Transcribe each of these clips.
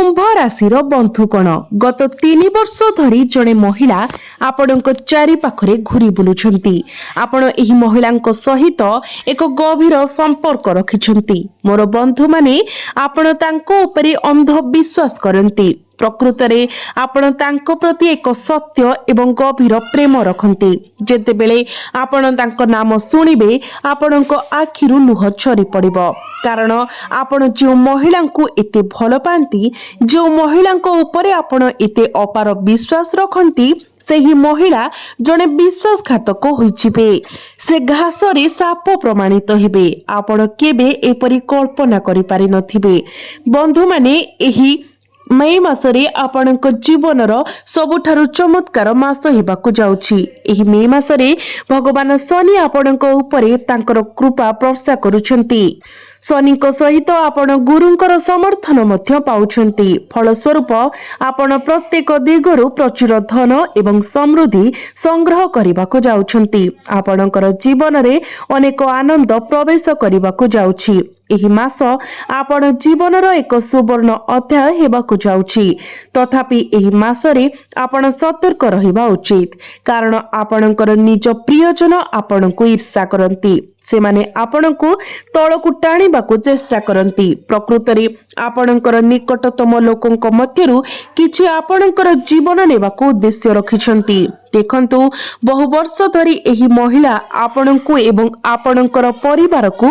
कुंभ राशि बंधुगण गत 3 वर्ष धरी जड़े महिला आपण चारि पाखरे घूरी बुलुछंती। आपण एही महिलांक सहित एक गभीर संपर्क रखिछंती। मोर बंधु माने आपण तांको उपरे अंध विश्वास करंती। प्रकृत रे आपण तांको प्रति एक सत्य एवं गभीर प्रेम रखंती। जेते बेले आपण तांको नाम सुनिबे आपणको आखिरु लुह झरी पड़िबो। कारण आपण जो महिलांको एते भल पांती, जो महिलांको उपरे आपण एते अपार विश्वास रखंती, सेही महिला जने विश्वासघातक होइछिबे। से घास रे साप प्रमाणित हेबे। आपण केबे एपरि कल्पना करि पारि नथिबे। बंधु माने एही मई मासरे आपणक जीवनर सबुठारु चमत्कार मास हेबाकु जाउछि। एही मई मासरे भगवान शनि आपणक उपरे तांकर कृपा वर्षा करूछंती। शनिक सहित आपण गुरुंकर समर्थन मध्य पाउछंती। फलस्वरूप आपण प्रत्येक दिगरु प्रचुर धन एवं समृद्धि संग्रह करबाकु जाउछंती। आपणकर जीवन रे अनेक आनंद प्रवेश करबाकु जाउछि। एही मास आपण जीवनर एक सुवर्ण अध्याय हेबाकु जाउछि। तथापि एही मासरे आपण सतर्क रहिबा उचित। कारण आपणकर निज प्रियजन आपणको ईर्ष्या करंती। सेमाने आपणको तळकु टाणिबाकु चेष्टा करंती। प्रकृत रे आपणकर निकटतम लोकंक मध्यरु किछि आपणकर जीवन नेबाकु उद्देश्य रखिछंती। देखंतु बहु वर्ष धरी एही महिला आपणको एवं आपणकर परिवार को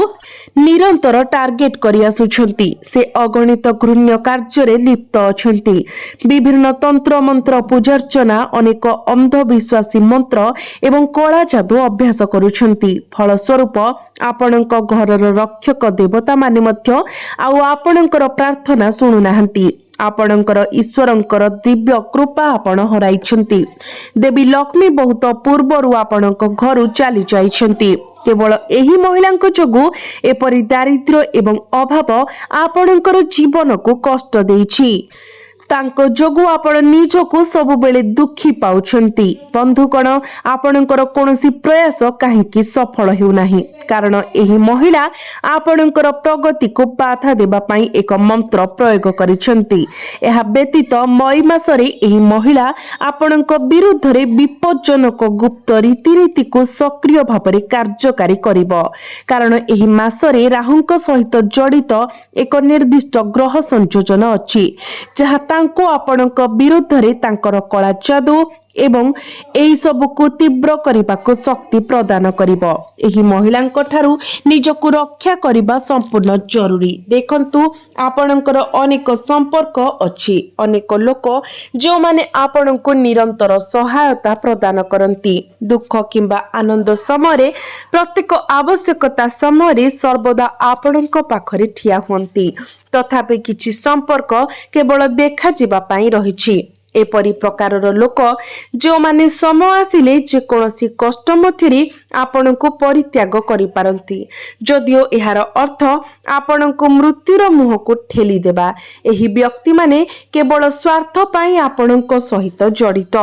निरंतर टार्गेट करि आसुछंती। से अगणित घृण्य कार्य रे लिप्त अछंती। विभिन्न तंत्र मंत्र पूजार्चना, अनेक अंधविश्वासी मंत्र एवं कला जादू अभ्यास करूछंती। फलस्वरूप आपणक घरर रक्षक देवता माने मध्य आउ आपणकर प्रार्थना सुनु नाहंती। आपणकर ईश्वरंकर दिव्य कृपा आपण हराइछंती। देवी लक्ष्मी बहुत पूर्वरु आपणक घरु चली जाइछंती। केवल एही महिलांक जोगु एपरि दारिद्र्य एवं अभाव आपणकर जीवन को कष्ट देइछि। तांको जोगु आपण निजको सब बेले दुखी पाउछंती। बंधुगण, आपणकर कोनोसी प्रयास काहेकि सफल हेउ नाही। कारण एही महिला आपणकर प्रगति को बाधा देबा पई एक मंत्र प्रयोग करिसंती। एहा व्यतीत मई मासरे एही महिला आपणक विरुद्ध रे विपज्जनक गुप्त रीतिनीति को सक्रिय भाबरे कार्यकारी करिवो। कारण एही मासरे राहुंक सहित जड़ित एक निर्दिष्ट ग्रह संयोजन अछि, जहा तांको आपणक विरुद्ध रे तांकर कला जादू एवं एही सब को तीव्र करबा को शक्ति प्रदान करिवो। एही महिलांक ठारू निजको रक्षा करबा संपूर्ण जरूरी। देखंतु आपणकर अनेक संपर्क अछि। अनेक लोक जो माने आपणको निरंतर सहायता प्रदान करंती। दुख किंबा आनंद समय प्रत्येक आवश्यकता समय सर्वदा आपणक पाखरे ठिया हुंती। तथापि किछि संपर्क केवल देखा जिबा पई रहिछि। एपरी प्रकारर लोक जो माने समय आसिले जे कोनोसी कष्ट मध्यरे आपनको परित्याग करि पारंती। जदियो एहार अर्थ आपनको मृत्युर मुह को ठेली देबा। एही व्यक्ति माने केवल स्वार्थ पई आपनको सहित जड़ित।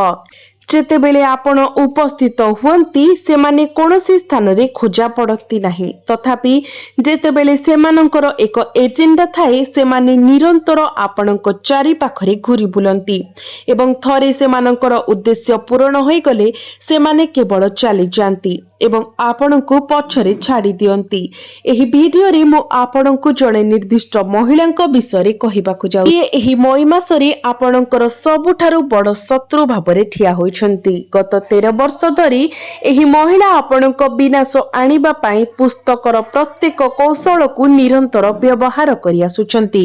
जेतेबेले आपण उपस्थित हुअंती सेमाने कोनोसी स्थान रे खोजा पड़ती नाही। तथापि जेतेबेले सेमानंकर एक एजेंडा थाए सेमाने निरंतर आपणक चारि पाखरे घूरी बुलंती एवं थरे सेमानंकर उद्देश्य पूर्ण होई गले सेमाने केवल चली जांती एवं आपणको पछरे छाड़ी दियंती। एही वीडियो रे मो आपणको जणे निर्दिष्ट महिलांक विषय रे कहिबाकु जाउ। एही मई मासरे आपणकर सबुठारु बड़ शत्रु भाबरे ठिया होइछंती। गत 13 वर्ष धरी एही महिला आपणको विनाश आनिबा पई पुस्तकर प्रत्येक कौशल को निरंतर व्यवहार करि आसुछंती।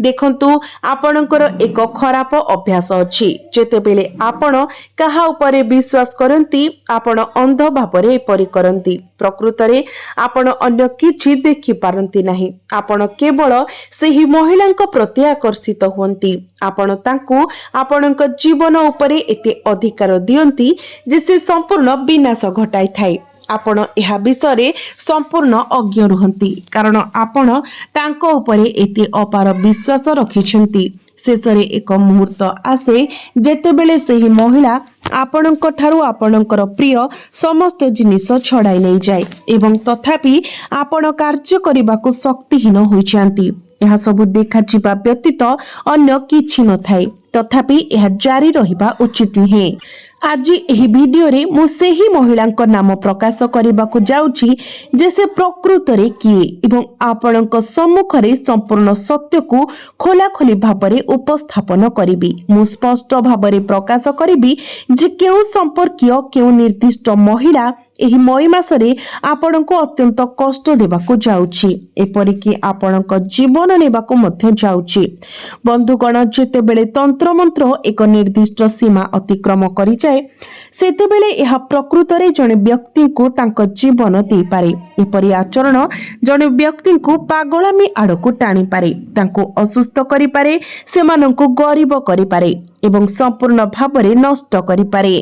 देखंतु आपणकर एक खराब अभ्यास अछि। जेतेबेले आपण काहा उपरे विश्वास करंती आपण अंध भाबरे करंती। प्रकृत रे आपण अन्य किछि देखि पारंती नाही। आपण केवल सेही महिलांक प्रति आकर्षित हुंती। आपण तांकु आपणक जीवन उपरे एते अधिकार दियंती जे से संपूर्ण विनाश घटाई थाए। आपण एहा विषय संपूर्ण अज्ञ रुहंती। कारण आपण तांको उपरे एते अपार विश्वास रखिछंती। शेषरे एक मुहूर्त आसे जेतेबेले सेही महिला आपणक ठारू आपणकर प्रिय समस्त जिनिस छड़ाई नहीं जाए एवं तथापि आपण कार्य करबाकू शक्तिहीन होइछांती। ଏହା ସବୁ ଦେଖାଯିବା ବ୍ୟତୀତ ଅନ୍ୟ କିଛି ନଥାଏ, ତଥାପି ଏହା ଜାରି ରହିବା ଉଚିତ ନୁହେଁ। ଆଜି ଏହି ଭିଡିଓରେ ମୁଁ ସେହି ମହିଳାଙ୍କ ନାମ ପ୍ରକାଶ କରିବାକୁ ଯାଉଛି ଯେ ସେ ପ୍ରକୃତରେ କିଏ ଏବଂ ଆପଣଙ୍କ ସମ୍ମୁଖରେ ସମ୍ପୂର୍ଣ୍ଣ ସତ୍ୟକୁ ଖୋଲାଖୋଲି ଭାବରେ ଉପସ୍ଥାପନ କରିବି। ମୁଁ ସ୍ପଷ୍ଟ ଭାବରେ ପ୍ରକାଶ କରିବି ଯେ କେଉଁ ସମ୍ପର୍କୀୟ କେଉଁ ନିର୍ଦ୍ଦିଷ୍ଟ ମହିଳା ଏହି ମଇ ମାସରେ ଆପଣଙ୍କୁ ଅତ୍ୟନ୍ତ କଷ୍ଟ ଦେବାକୁ ଯାଉଛି, ଏପରିକି ଆପଣଙ୍କ ଜୀବନ ନେବାକୁ ମଧ୍ୟ ଯାଉଛି। ବନ୍ଧୁଗଣ, ଯେତେବେଳେ ତନ୍ତ୍ରମନ୍ତ୍ର ଏକ ନିର୍ଦ୍ଦିଷ୍ଟ ସୀମା ଅତିକ୍ରମ କରିଯାଏ ସେତେବେଳେ ଏହା ପ୍ରକୃତରେ ଜଣେ ବ୍ୟକ୍ତିଙ୍କୁ ତାଙ୍କ ଜୀବନ ଦେଇପାରେ। ଏପରି ଆଚରଣ ଜଣେ ବ୍ୟକ୍ତିଙ୍କୁ ପାଗଳାମୀ ଆଡ଼କୁ ଟାଣିପାରେ, ତାଙ୍କୁ ଅସୁସ୍ଥ କରିପାରେ, ସେମାନଙ୍କୁ ଗରିବ କରିପାରେ ଏବଂ ସମ୍ପୂର୍ଣ୍ଣ ଭାବରେ ନଷ୍ଟ କରିପାରେ।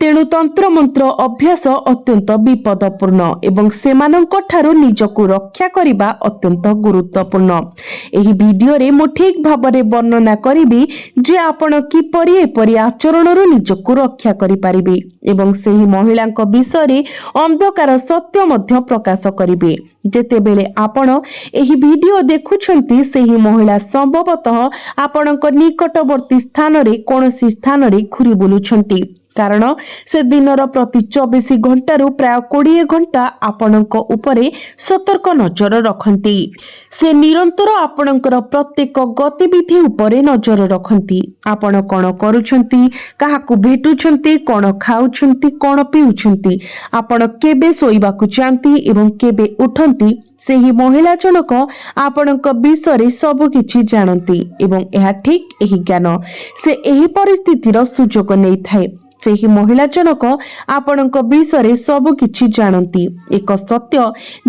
ତେଣୁ ତନ୍ତ୍ରମନ୍ତ୍ର ଅଭ୍ୟାସ ଅତ୍ୟନ୍ତ ବିପଦପୂର୍ଣ୍ଣ ଏବଂ ସେମାନଙ୍କ ଠାରୁ ନିଜକୁ ରକ୍ଷା କରିବା ଅତ୍ୟନ୍ତ ଗୁରୁତ୍ୱପୂର୍ଣ୍ଣ। ଏହି ଭିଡିଓରେ ମୁଁ ଠିକ ଭାବରେ ବର୍ଣ୍ଣନା କରିବି ଯେ ଆପଣ କିପରି ଏପରି ଆଚରଣରୁ ନିଜକୁ ରକ୍ଷା କରିପାରିବେ ଏବଂ ସେହି ମହିଳାଙ୍କ ବିଷୟରେ ଅନ୍ଧକାର ସତ୍ୟ ମଧ୍ୟ ପ୍ରକାଶ କରିବେ। ଯେତେବେଳେ ଆପଣ ଏହି ଭିଡିଓ ଦେଖୁଛନ୍ତି ସେହି ମହିଳା ସମ୍ଭବତଃ ଆପଣଙ୍କ ନିକଟବର୍ତ୍ତୀ ସ୍ଥାନରେ କୌଣସି ସ୍ଥାନରେ ଘୁରି ବୁଲୁଛନ୍ତି, କାରଣ ସେ ଦିନର ପ୍ରତି 24 ଘଣ୍ଟାରୁ ପ୍ରାୟ 20 ଘଣ୍ଟା ଆପଣଙ୍କ ଉପରେ ସତର୍କ ନଜର ରଖନ୍ତି। ସେ ନିରନ୍ତର ଆପଣଙ୍କର ପ୍ରତ୍ୟେକ ଗତିବିଧି ଉପରେ ନଜର ରଖନ୍ତି। ଆପଣ କଣ କରୁଛନ୍ତି, କାହାକୁ ଭେଟୁଛନ୍ତି, କଣ ଖାଉଛନ୍ତି, କଣ ପିଉଛନ୍ତି, ଆପଣ କେବେ ଶୋଇବାକୁ ଯାଆନ୍ତି ଏବଂ କେବେ ଉଠନ୍ତି, ସେହି ମହିଳା ଜଣକ ଆପଣଙ୍କ ବିଷୟରେ ସବୁ କିଛି ଜାଣନ୍ତି ଏବଂ ଏହା ଠିକ ଏହି ଜ୍ଞାନ ସେ ଏହି ପରିସ୍ଥିତିର ସୁଯୋଗ ନେଇଥାଏ। ସେହି ମହିଳା ଜଣକ ଆପଣଙ୍କ ବିଷୟରେ ସବୁ କିଛି ଜାଣନ୍ତି, ଏକ ସତ୍ୟ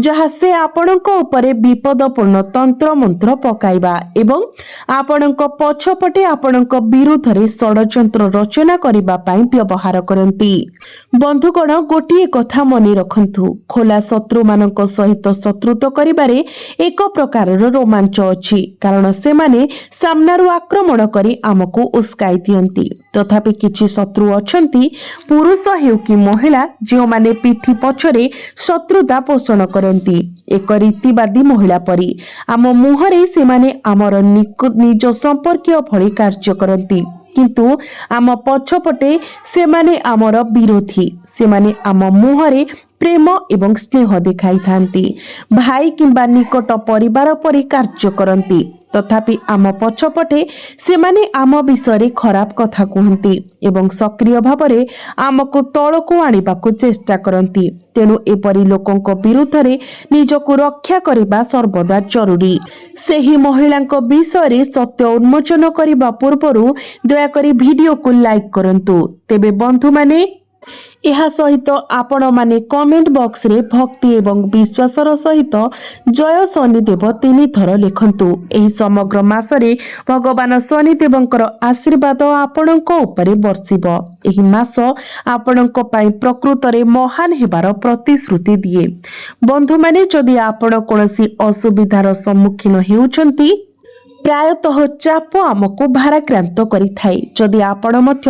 ଯାହା ସେ ଆପଣଙ୍କ ଉପରେ ବିପଦପୂର୍ଣ୍ଣ ତନ୍ତ୍ରମନ୍ତ୍ର ପକାଇବା ଏବଂ ଆପଣଙ୍କ ପଛପଟେ ଆପଣଙ୍କ ବିରୁଦ୍ଧରେ ଷଡ଼ଯନ୍ତ୍ର ରଚନା କରିବା ପାଇଁ ବ୍ୟବହାର କରନ୍ତି। ବନ୍ଧୁଗଣ, ଗୋଟିଏ କଥା ମନେ ରଖନ୍ତୁ, ଖୋଲା ଶତ୍ରୁମାନଙ୍କ ସହିତ ଶତ୍ରୁତା କରିବାରେ ଏକ ପ୍ରକାରର ରୋମାଞ୍ଚ ଅଛି, କାରଣ ସେମାନେ ସାମ୍ନାରୁ ଆକ୍ରମଣ କରି ଆମକୁ ଉସ୍କାଇ ଦିଅନ୍ତି। ତଥାପି କିଛି ଶତ୍ରୁ ଅଛନ୍ତି, ପୁରୁଷ ହେଉ କି ମହିଳା, ଯେଉଁମାନେ ପିଠି ପଛରେ ଶତ୍ରୁତା ପୋଷଣ କରନ୍ତି। ଏକ ରୀତିବାଦୀ ମହିଳା ପରି ଆମ ମୁହଁରେ ସେମାନେ ଆମର ନିଜ ସମ୍ପର୍କୀୟ ଭଳି କାର୍ଯ୍ୟ କରନ୍ତି, କିନ୍ତୁ ଆମ ପଛପଟେ ସେମାନେ ଆମର ବିରୋଧୀ। ସେମାନେ ଆମ ମୁହଁରେ ପ୍ରେମ ଏବଂ ସ୍ନେହ ଦେଖାଇଥାନ୍ତି, ଭାଇ କିମ୍ବା ନିକଟ ପରିବାର ପରି କାର୍ଯ୍ୟ କରନ୍ତି, ତଥାପି ଆମ ପଛପଟେ ସେମାନେ ଆମ ବିଷୟରେ ଖରାପ କଥା କୁହନ୍ତି ଏବଂ ସକ୍ରିୟ ଭାବରେ ଆମକୁ ତଳକୁ ଆଣିବାକୁ ଚେଷ୍ଟା କରନ୍ତି। ତେଣୁ ଏପରି ଲୋକଙ୍କ ବିରୁଦ୍ଧରେ ନିଜକୁ ରକ୍ଷା କରିବା ସର୍ବଦା ଜରୁରୀ। ସେହି ମହିଳାଙ୍କ ବିଷୟରେ ସତ୍ୟ ଉନ୍ମୋଚନ କରିବା ପୂର୍ବରୁ ଦୟାକରି ଭିଡିଓକୁ ଲାଇକ୍ କରନ୍ତୁ। ତେବେ ବନ୍ଧୁମାନେ, ଏହା ସହିତ ଆପଣମାନେ କମେଣ୍ଟ ବକ୍ସରେ ଭକ୍ତି ଏବଂ ବିଶ୍ୱାସର ସହିତ ଜୟ ଶନିଦେବ 3 ଥର ଲେଖନ୍ତୁ। ଏହି ସମଗ୍ର ମାସରେ ଭଗବାନ ଶନିଦେବଙ୍କର ଆଶୀର୍ବାଦ ଆପଣଙ୍କ ଉପରେ ବର୍ଷିବ। ଏହି ମାସ ଆପଣଙ୍କ ପାଇଁ ପ୍ରକୃତରେ ମହାନ ହେବାର ପ୍ରତିଶ୍ରୁତି ଦିଏ। ବନ୍ଧୁମାନେ, ଯଦି ଆପଣ କୌଣସି ଅସୁବିଧାର ସମ୍ମୁଖୀନ ହେଉଛନ୍ତି, ପ୍ରାୟତଃ ଚାପ ଆମକୁ ଭାରାକ୍ରାନ୍ତ କରିଥାଏ। ଯଦି ଆପଣ ମଧ୍ୟ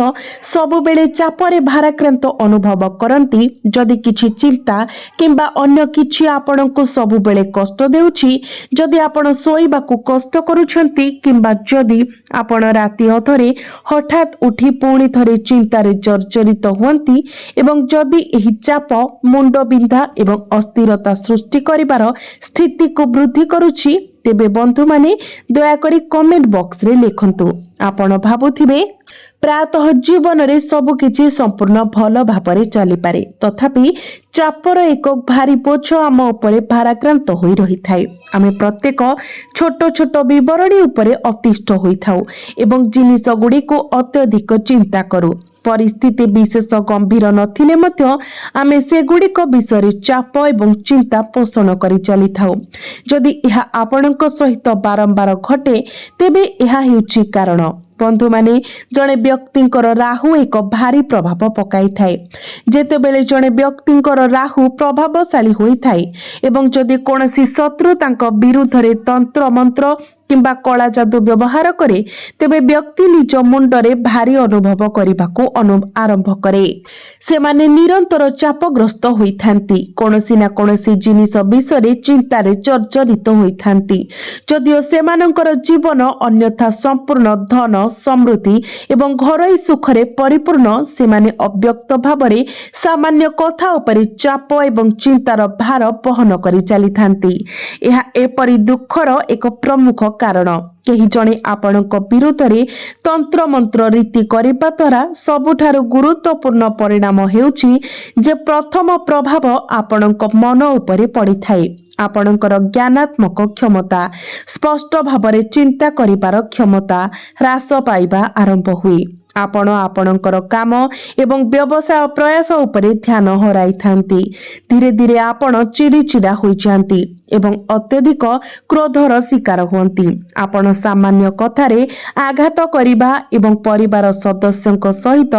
ସବୁବେଳେ ଚାପରେ ଭାରାକ୍ରାନ୍ତ ଅନୁଭବ କରନ୍ତି, ଯଦି କିଛି ଚିନ୍ତା କିମ୍ବା ଅନ୍ୟ କିଛି ଆପଣଙ୍କୁ ସବୁବେଳେ କଷ୍ଟ ଦେଉଛି, ଯଦି ଆପଣ ଶୋଇବାକୁ କଷ୍ଟ କରୁଛନ୍ତି କିମ୍ବା ଯଦି ଆପଣ ରାତି ଅଧରେ ହଠାତ୍ ଉଠି ପୁଣି ଥରେ ଚିନ୍ତାରେ ଜର୍ଜରିତ ହୁଅନ୍ତି ଏବଂ ଯଦି ଏହି ଚାପ ମୁଣ୍ଡବିନ୍ଧା ଏବଂ ଅସ୍ଥିରତା ସୃଷ୍ଟି କରିବାର ସ୍ଥିତିକୁ ବୃଦ୍ଧି କରୁଛି, ତେବେ ବନ୍ଧୁମାନେ ଦୟାକରି କମେଣ୍ଟ ବକ୍ସରେ ଲେଖନ୍ତୁ। ଆପଣ ଭାବୁଥିବେ ପ୍ରାୟତଃ ଜୀବନରେ ସବୁକିଛି ସମ୍ପୂର୍ଣ୍ଣ ଭଲ ଭାବରେ ଚାଲିପାରେ, ତଥାପି ଚାପର ଏକ ଭାରି ବୋଝ ଆମ ଉପରେ ଭାରାକ୍ରାନ୍ତ ହୋଇ ରହିଥାଏ। ଆମେ ପ୍ରତ୍ୟେକ ଛୋଟ ଛୋଟ ବିବରଣୀ ଉପରେ ଅତିଷ୍ଠ ହୋଇଥାଉ ଏବଂ ଜିନିଷ ଗୁଡ଼ିକୁ ଅତ୍ୟଧିକ ଚିନ୍ତା କରୁ। ପରିସ୍ଥିତି ବିଶେଷ ଗମ୍ଭୀର ନଥିଲେ ମଧ୍ୟ ଆମେ ସେଗୁଡ଼ିକ ବିଷୟରେ ଚାପ ଏବଂ ଚିନ୍ତା ପୋଷଣ କରି ଚାଲିଥାଉ। ଯଦି ଏହା ଆପଣଙ୍କ ସହିତ ବାରମ୍ବାର ଘଟେ, ତେବେ ଏହା ହେଉଛି କାରଣ। ବନ୍ଧୁମାନେ, ଜଣେ ବ୍ୟକ୍ତିଙ୍କର ରାହୁ ଏକ ଭାରି ପ୍ରଭାବ ପକାଇଥାଏ। ଯେତେବେଳେ ଜଣେ ବ୍ୟକ୍ତିଙ୍କର ରାହୁ ପ୍ରଭାବଶାଳୀ ହୋଇଥାଏ ଏବଂ ଯଦି କୌଣସି ଶତ୍ରୁ ତାଙ୍କ ବିରୁଦ୍ଧରେ ତନ୍ତ୍ରମନ୍ତ୍ର किंबा कला जादू व्यवहार करे तेबे व्यक्ति निज मुंडरे भारी अनुभव करबाको आरंभ करे। सेमाने निरंतर चापग्रस्त होइथांती, कोनोसी ना कोनोसी जिनिस विषय चिंतारे जर्जरित होइथांती। जदिओ सेमानंकर जीवन अन्यथा संपूर्ण धन समृद्धि एवं घरोई सुखरे परिपूर्ण, सेमाने अव्यक्त भावरे सामान्य कथा उपरे चाप एवं चिंतार भार बहन करि चलिथांती। एहा एपरि दुखर एक प्रमुख कारण। केही जणे आपणक विरुद्धरे तंत्र मंत्र रीति करिबा द्वारा सबुठारु गुरुत्वपूर्ण परिणाम हेउछि जे प्रथम प्रभाव आपणक मन उपरे पड़िथाए। आपणकर ज्ञानात्मक क्षमता, स्पष्ट भावरे चिंता करिबार क्षमता ह्रास पाइबा आरंभ हुए। आपण आपणकर काम एवं व्यवसाय प्रयास उपरे ध्यान हराई थांती। धीरे धीरे आपण चिड़चिड़ा होई जांती एवं अत्यधिक क्रोधर शिकार हुंती। आपण सामान्य कथारे आघात करिबा एवं परिवार सदस्यଙ୍କ सहित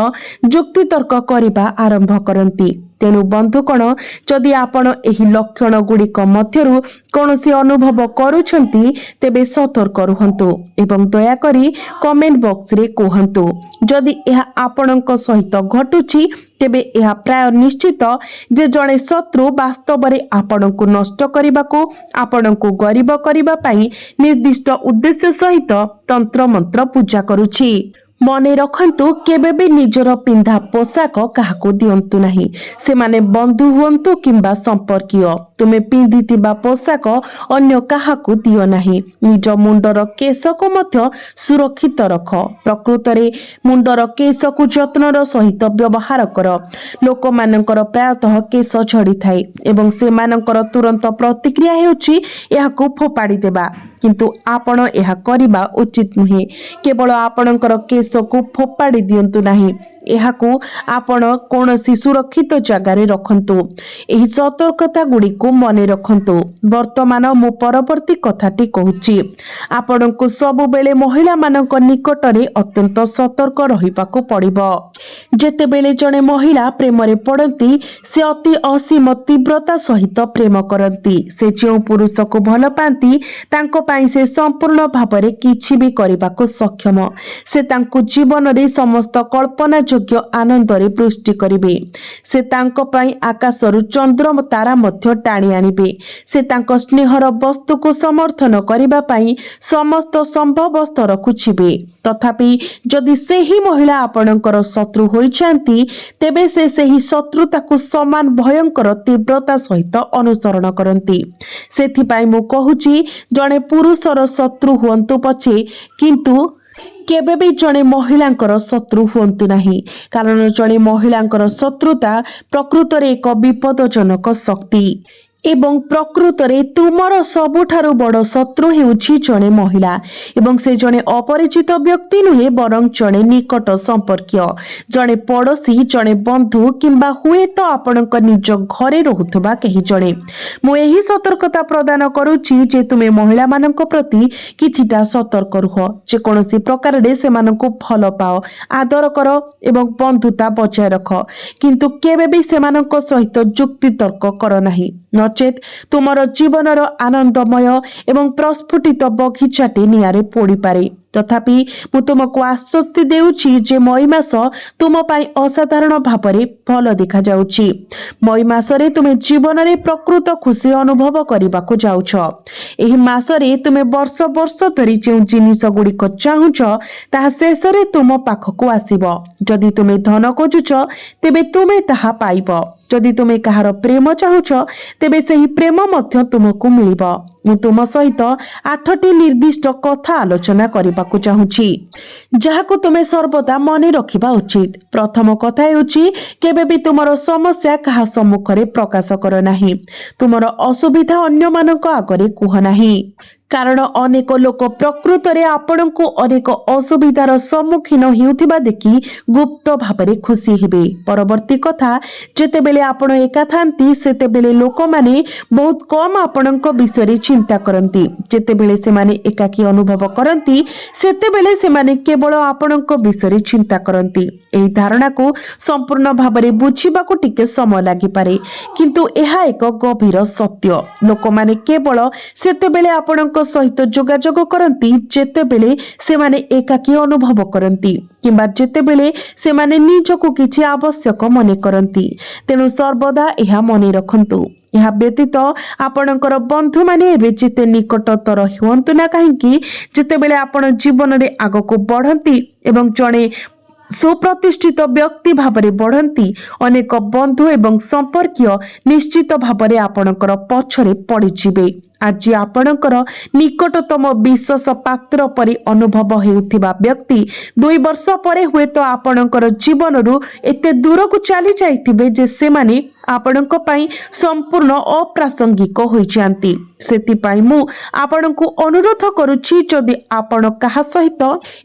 जुक्तितर्क करिबा आरंभ करंती। तेणु बंधुकण, जदि आपण एही लक्षण गुड़िक मध्यरु कौनसी अनुभव करूछंती तेबे सतर्क रुहंतु एवं दयाकरी कमेंट बॉक्स रे कहंतु। जदि एहा आपणଙ୍କ सहित घटुछि तेबे एहा प्राय निश्चित जे जणे शत्रु वास्तव रे आपणଙ୍କୁ नष्ट करिबाको, आपणଙ୍କୁ गरीब करिबा पई निर्दिष्ट उद्देश्य सहित तंत्र मंत्र पूजा करूछि। मने रखंतु, केबे भी निजर पिंधा पोशाक काहाको दियंतु नाही। से माने बंधु हुंतु किंबा संपर्कीय, तुमे पिंधिथिबा पोशाक अन्य काहाको दियो नाही। निज मुंडर केशको मध्य सुरक्षित रख। प्रकृत रे मुंडर केशको जत्नर सहित व्यवहार कर। लोक मानकर प्रायतः केश झड़ी थाए एवं से मानकर तुरंत प्रतिक्रिया हेउछि एहाको फोपाड़ी देबा, किंतु आपण एहा करिबा उचित नुहे। केवल आपणकर केशको फोपाड़ी दियंतु नाही, एहाकू आपण कोनसी सुरक्षित जगारे रखंतु। एही सतर्कता गुडी को मने रखंतु। वर्तमान मु परवर्ती कथाटी कहूची, आपणको सब बेले महिला मानक निकटरे अत्यंत सतर्क रहिबाको पड़िबो। जेते बेले जणे महिला प्रेम रे पड़ती से अति असीम तीव्रता सहित प्रेम करती। से जो पुरुष को भल पाती तांको पाई से संपूर्ण भावरे किछि भी करिबाको सक्षम। से तांको जीवन रे समस्त कल्पना योग्य आनंद रे वृष्टि करिवे। से तांको पाई आकाशरु चंद्र तारा मध्य टाणी आनिबे। से तांको स्नेहर वस्तु को समर्थन करिबा पाई समस्त संभव स्तर खुचिबे। तथापि जदि सेही महिला आपणकर शत्रु होई जांती तेबे से सेही शत्रुता को समान भयंकर तीव्रता सहित अनुसरण करंती। सेथिपाई मु कहूची, जणे पुरुषर शत्रु हुंतु पछे किंतु केबे भी जणे महिलांकर शत्रु हुंतु नाही, कारण जणे महिलांकर शत्रुता प्रकृत रे एक विपदजनक शक्ति एवं प्रकृत रे तुमर सबुठारु बड़ शत्रु हेउछि जणे महिला। एवं से जणे अपरिचित व्यक्ति नुहे, बरं जणे निकट संपर्कीय, जणे पड़ोशी, जणे बंधु किंबा हुए तो आपणक निज घरे रहुथबा केही जणे। मु एही सतर्कता प्रदान करूछि जे तुमे महिला मानक प्रति किछिटा सतर्क रुह। जे कोनोसी प्रकार रे सेमानकु भल पाओ, आदर कर एवं बंधुता बजाय रख, किंतु केबे भी सेमानक सहित जुक्ति तर्क कर नाही। नचेत तुमर जीवनर आनंदमय एवं प्रस्फुटित बगीचाटी नियारे पोड़ी पारे। तथापि मु तुमको आश्वस्ति देउछि जे मई मास तुम पाई असाधारण भावरे भल देखा जाउछि। मई मासरे तुमे जीवन रे प्रकृत खुशी अनुभव करिबाको जाउछ। एही मासरे तुमे वर्ष वर्ष धरि जे जिनिस गुड़िक चाहुछ ताहा शेषरे तुम पाखको आसीबो। जदि तुमे धन खोजुछ तेबे तुमे ताहा पाइबो। जदि तुमे कहार प्रेम चाहुछ तेबे सही प्रेम मध्य तुमको मिलिबो। मु तुम सहित 8टी निर्दिष्ट कथा आलोचना करबाकू चाहूछि, जहाको तुमे सर्वदा मने रखिबा उचित। प्रथम कथा हेउछि, केबे भी तुमर समस्या कहा सम्मुखरे प्रकाश कर नाही। तुमर असुविधा अन्य मानक आगरे कुह नाही, कारण अनेक लोक प्रकृत रे आपणको अनेक असुविधार सम्मुखीन हेउथिबा देखि गुप्त भावरे खुशी हेबे। परवर्ती कथा, जेतेबेले आपण एका थांती सेतेबेले लोक माने बहुत कम आपणको विषय चिंता करती जेतेबेले सेमाने एकाकी अनुभव करती सेतेबेले सेमाने केवल आपणक विषय चिंता करती। एही धारणा को संपूर्ण भाबरे बुझिबाकू टिके समय लागि पारे किंतु एहा एक गभीर सत्य। लोक माने केवल सेतेबेले आपणक सहित जोगाजोग करती जेतेबेले सेमाने एकाकी अनुभव करती किंबा जेतेबेले सेमाने निजको किछि आवश्यक मने करती। तेणु सर्वदा एहा मने रखंतु। यह व्यतीत आपणकर बंधु माने एबे जेते निकटतर हुअन्तु ना काहेकि जेतेबेले आपण जीवन रे आगको बढ़ंती एवं जणे सुप्रतिष्ठित व्यक्ति भावरे बढ़ंती अनेक बंधु एवं संपर्कीय निश्चित भावरे आपणकर पछरे पड़िजिबे। आज आपणकर निकटतम विश्वास पात्र परि अनुभव हेउथिबा व्यक्ति 2 वर्ष परे हुए तो आपणकर जीवन रु एते दूर को चली जाइथिबे जे सेमाने आपणक पई संपूर्ण अप्रासंगिक होई जांती। सेति पई मु आपणकु अनुरोध करूछि जदि आपण काहा सहित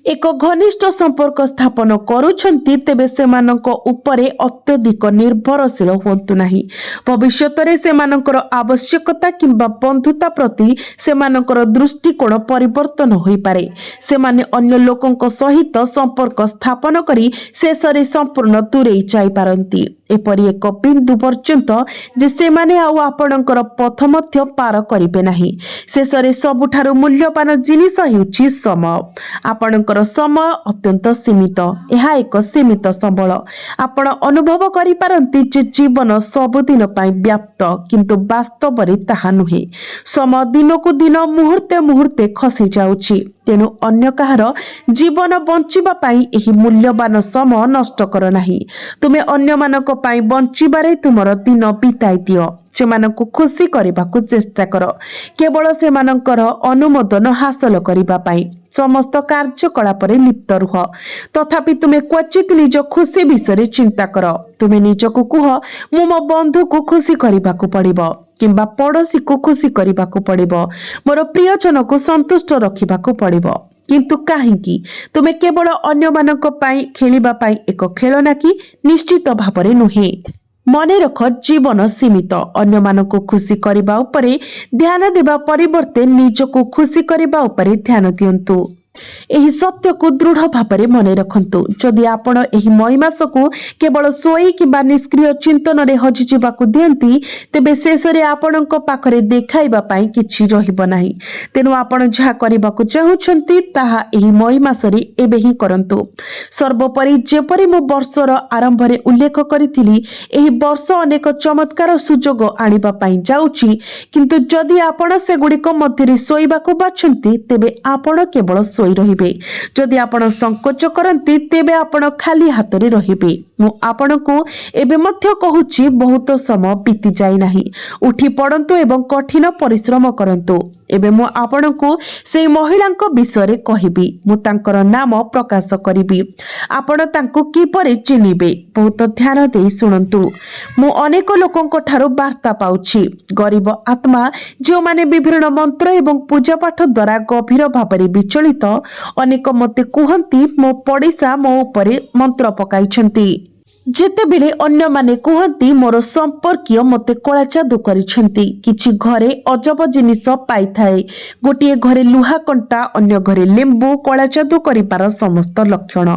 एक घनिष्ठ संपर्क स्थापन करूछंती तेबे सेमानक उपरे अत्यधिक निर्भरशील होंतु नाही। भविष्यतरे सेमानकर आवश्यकता किंबा बंधुता प्रति सेमानकर दृष्टिकोण परिवर्तन होई पारे। सेमाने अन्य लोकंक सहित संपर्क स्थापन करी शेषरे संपूर्ण दूरेई जाई पारंती। एपरि एक बिंदु पर्यंत जे सेमाने आउ आपणकर पथ मध्य पार करिबे नाही। शेषरे सबुठारु मूल्यवान जिनिस हेउछि समय। आपणकर समय अत्यंत सीमित। एहा एक सीमित संबल। आपण अनुभव करि पारंती जे जीवन सबुदिन पई व्याप्त किंतु वास्तव रे ताहा नुहे। समय दिनकु दिन मुहूर्ते मुहूर्ते खसी जाउछि। तेणु अन्य काहार जीवन बंचिबा पाई एही मूल्यवान समय नष्ट कर नाही। तुमे अन्य मानक पाई बंचिबारे तुमर दिन बिताई दियो। सेमानकु खुशी करिबाकु चेष्टा कर। केवल सेमानकर अनुमोदन हासिल करिबा पाई समस्त कार्यकलाप लिप्त रुह। तथापि तुमे क्वचित निज खुशी विषय चिंता कर। तुमे निजको कुह मु मो बंधु को खुशी करिबाकू पड़िबो किंबा पड़ोशी को खुशी करिबाकू पड़िबो, मोर प्रियजन को संतुष्ट रखिबाकू पड़िबो। किंतु काहेकि तुमे केवल अन्य मानक पाई खेलिबा पाई एक खेलना कि निश्चित भावरे नुहे। मने रख जीवन सीमित। अन्य मानको खुशी करबा उपरे ध्यान देबा परिवर्ते निजको खुशी करबा उपरे ध्यान दियंतु। एही सत्य को दृढ़ भावरे मने रखंतु। जदि आपण एही मईमास को केवल सोई किबा निष्क्रिय चिंतन रे हजि जिबाकू दियंती तेबे शेषरे आपणक पाखरे देखाइबा पाई किछि रहिबो नाही। तेनु आपण जहा करिबाकू चाहुछंती ताहा एही मईमास रे एबे ही करंतु। सर्वोपरि जेपरि मो वर्षर आरंभ रे उल्लेख करिथिली एही वर्ष अनेक चमत्कार सुजोग आनिबा पाई जाउची किंतु जदि आपण से गुडिक मध्यरे सोइबाकू बाछंती तेबे आपण केवल सोई रहिबे। जदि आपण संकोच करंती तेबे आपण खाली हाथ रे रहिबे। मु आपणको एबे मध्य कहूची बहुत समय बीती जाई नाही। उठी पड़ंतु एवं कठिन परिश्रम करंतु। एबे मु आपणको सेई महिलांक विषय कहिबी। मु तांकर नाम प्रकाश करिबी। आपण तांको किपरि चिनिबे बहुत ध्यान देई सुनंतु। मु अनेक लोकंक ठारो वार्ता पाउछि। गरीब आत्मा जो माने विभिन्न मंत्र एवं पूजा पाठ द्वारा गभीर भाबरे विचलित अनेक मते कुहंती मो पड़िसा मो उपरे मंत्र पकाइछंती। जेतेबेले अन्य माने कुहंती मोर संपर्कीय मते कला जादू करिछंती। किछि घरे अजब जिनिस पाई थाए। गोटिए घरे लुहा कंटा अन्य घरे लेंबू कला जादू करिपार समस्त लक्षण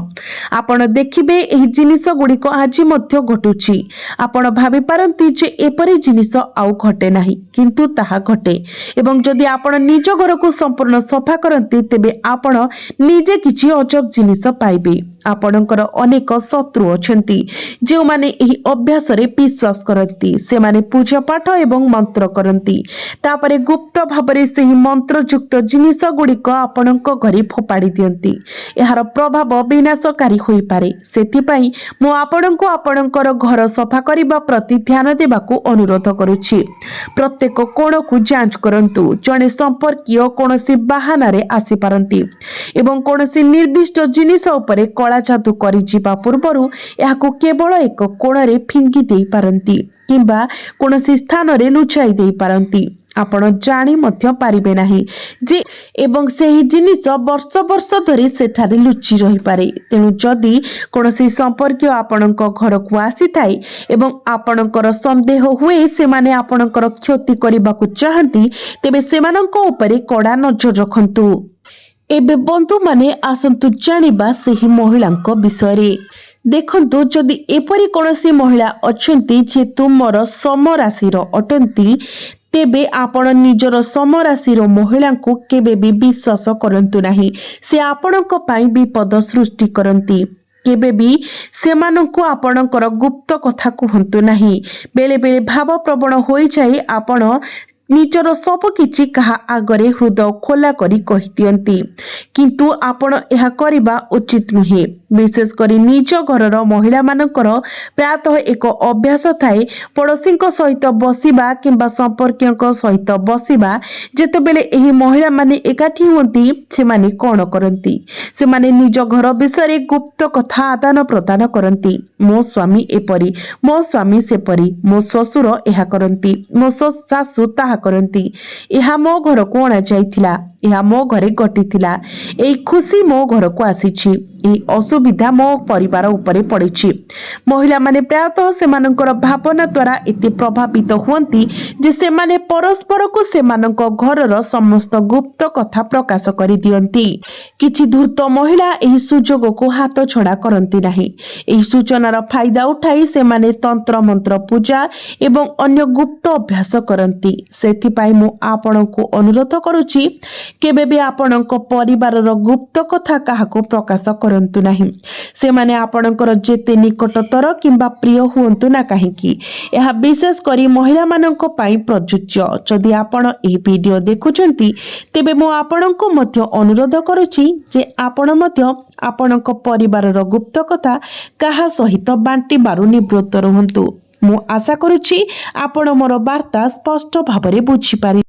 आपण देखिबे। एही जिनिस गुडिक आज मध्य घटुछि। आपण भाबी पारंती जे एपरि जिनिस आउ घटे नाही किंतु ताहा घटे। एवं जदि आपण निज घर को संपूर्ण सफा करंती तेबे आपण निजे किछि अजब जिनिस पाइबे। आपणकर अनेक शत्रु अछंती जो माने एही अभ्यास रे विश्वास करती। से माने पूजा पाठ एवं मंत्र करती तापरे गुप्त भाबरे सेही मंत्र युक्त जिनिस गुडिक आपणक घरे फोपाड़ी दियंती। एहार प्रभाव विनाशकारी होई पारे। सेति पई मु आपणको आपणकर घर सफा करिबा प्रति ध्यान देबाकू अनुरोध करूछि। प्रत्येक कोण को जांच करंतु। जणे संपर्कीय कोनोसी बहाना रे आसी पारंती एवं कोनोसी निर्दिष्ट जिनिस उपरे कला जादू करि जिबा पूर्वरु याकू केवल एक कोण रे फिंगी देई पारंती किंबा कोनोसी स्थान रे लुचाई देई पारंती। आपण जानी मध्य पारिबे नाही जे एवं ସେହି ଜିନିଷ ବର୍ଷ ବର୍ଷ ଧରି ସେଠାରେ ଲୁଚି ରହିପାରେ। ତେଣୁ ଯଦି କୌଣସି ସମ୍ପର୍କୀୟ ଆପଣଙ୍କ ଘରକୁ ଆସିଥାଏ ଏବଂ ଆପଣଙ୍କର ସନ୍ଦେହ ହୁଏ ସେମାନେ ଆପଣଙ୍କର କ୍ଷତି କରିବାକୁ ଚାହାନ୍ତି ତେବେ ସେମାନଙ୍କ ଉପରେ କଡ଼ା ନଜର ରଖନ୍ତୁ। ଏବେ ବନ୍ଧୁମାନେ ଆସନ୍ତୁ ଜାଣିବା ସେହି ମହିଳାଙ୍କ ବିଷୟରେ। ଦେଖନ୍ତୁ ଯଦି ଏପରି କୌଣସି ମହିଳା ଅଛନ୍ତି ଯେ ତୁମର ସମରାଶିର ଅଟନ୍ତି ତେବେ ଆପଣ ନିଜର ସମରାଶିର ମହିଳାଙ୍କୁ କେବେ ବି ବିଶ୍ୱାସ କରନ୍ତୁ ନାହିଁ। ସେ ଆପଣଙ୍କ ପାଇଁ ବିପଦ ସୃଷ୍ଟି କରନ୍ତି। କେବେ ବି ସେମାନଙ୍କୁ ଆପଣଙ୍କର ଗୁପ୍ତ କଥା କୁହନ୍ତୁ ନାହିଁ। ବେଳେ ବେଳେ ଭାବପ୍ରବଣ ହୋଇଯାଇ ଆପଣ ନିଜର ସବୁ କିଛି କାହା ଆଗରେ ହୃଦୟ ଖୋଲା କରି କହିଦିଅନ୍ତି କିନ୍ତୁ ଆପଣ ଏହା କରିବା ଉଚିତ ନୁହେଁ। ବିଶେଷ କରି ନିଜ ଘରର ମହିଳାମାନଙ୍କର ପ୍ରାୟତଃ ଏକ ଅଭ୍ୟାସ ଥାଏ ପଡ଼ୋଶୀଙ୍କ ସହିତ ବସିବା କିମ୍ବା ସମ୍ପର୍କୀୟଙ୍କ ସହିତ ବସିବା। ଯେତେବେଳେ ଏହି ମହିଳାମାନେ ଏକାଠି ହୁଅନ୍ତି ସେମାନେ କ'ଣ କରନ୍ତି? ସେମାନେ ନିଜ ଘର ବିଷୟରେ ଗୁପ୍ତ କଥା ଆଦାନ ପ୍ରଦାନ କରନ୍ତି। ମୋ ସ୍ୱାମୀ ଏପରି, ମୋ ସ୍ୱାମୀ ସେପରି, ମୋ ଶ୍ୱଶୁର ଏହା କରନ୍ତି, ମୋ ଶାଶୁ ତାହା କରନ୍ତି, ଏହା ମୋ ଘରକୁ ଅଣାଯାଇଥିଲା, ଏହା ମୋ ଘରେ ଘଟିଥିଲା, ଏହି ଖୁସି ମୋ ଘରକୁ ଆସିଛି, ଏହି ଅସୁବିଧା ମୋ ପରିବାର ଉପରେ ପଡ଼ିଛି। ମହିଳାମାନେ ପ୍ରାୟତଃ ସେମାନଙ୍କର ଭାବନା ଦ୍ୱାରା ଏତେ ପ୍ରଭାବିତ ହୁଅନ୍ତି ଯେ ସେମାନେ ପରସ୍ପରକୁ ସେମାନଙ୍କ ଘରର ସମସ୍ତ ଗୁପ୍ତ କଥା ପ୍ରକାଶ କରିଦିଅନ୍ତି। କିଛି ଧୂର୍ତ୍ତ ମହିଳା ଏହି ସୁଯୋଗକୁ ହାତଛଡ଼ା କରନ୍ତି ନାହିଁ। ଏହି ସୂଚନାର ଫାଇଦା ଉଠାଇ ସେମାନେ ତନ୍ତ୍ର ମନ୍ତ୍ର ପୂଜା ଏବଂ ଅନ୍ୟ ଗୁପ୍ତ ଅଭ୍ୟାସ କରନ୍ତି। ସେଥିପାଇଁ ମୁଁ ଆପଣଙ୍କୁ ଅନୁରୋଧ କରୁଛି କେବେ ବି ଆପଣଙ୍କ ପରିବାରର ଗୁପ୍ତ କଥା କାହାକୁ ପ୍ରକାଶ କରନ୍ତୁ ନାହିଁ। ସେମାନେ ଆପଣଙ୍କର ଯେତେ ନିକଟତର କିମ୍ବା ପ୍ରିୟ ହୁଅନ୍ତୁ ନା କାହିଁକି। ଏହା ବିଶେଷ କରି ମହିଳାମାନଙ୍କ ପାଇଁ ପ୍ରଯୁଜ୍ୟ। ଯଦି ଆପଣ ଏହି ଭିଡିଓ ଦେଖୁଛନ୍ତି ତେବେ ମୁଁ ଆପଣଙ୍କୁ ମଧ୍ୟ ଅନୁରୋଧ କରୁଛି ଯେ ଆପଣ ମଧ୍ୟ ଆପଣଙ୍କ ପରିବାରର ଗୁପ୍ତ କଥା କାହା ସହିତ ବାଣ୍ଟିବାରୁ ନିବୃତ୍ତ ରୁହନ୍ତୁ। ମୁଁ ଆଶା କରୁଛି ଆପଣ ମୋର ବାର୍ତ୍ତା ସ୍ପଷ୍ଟ ଭାବରେ ବୁଝିପାରିବେ।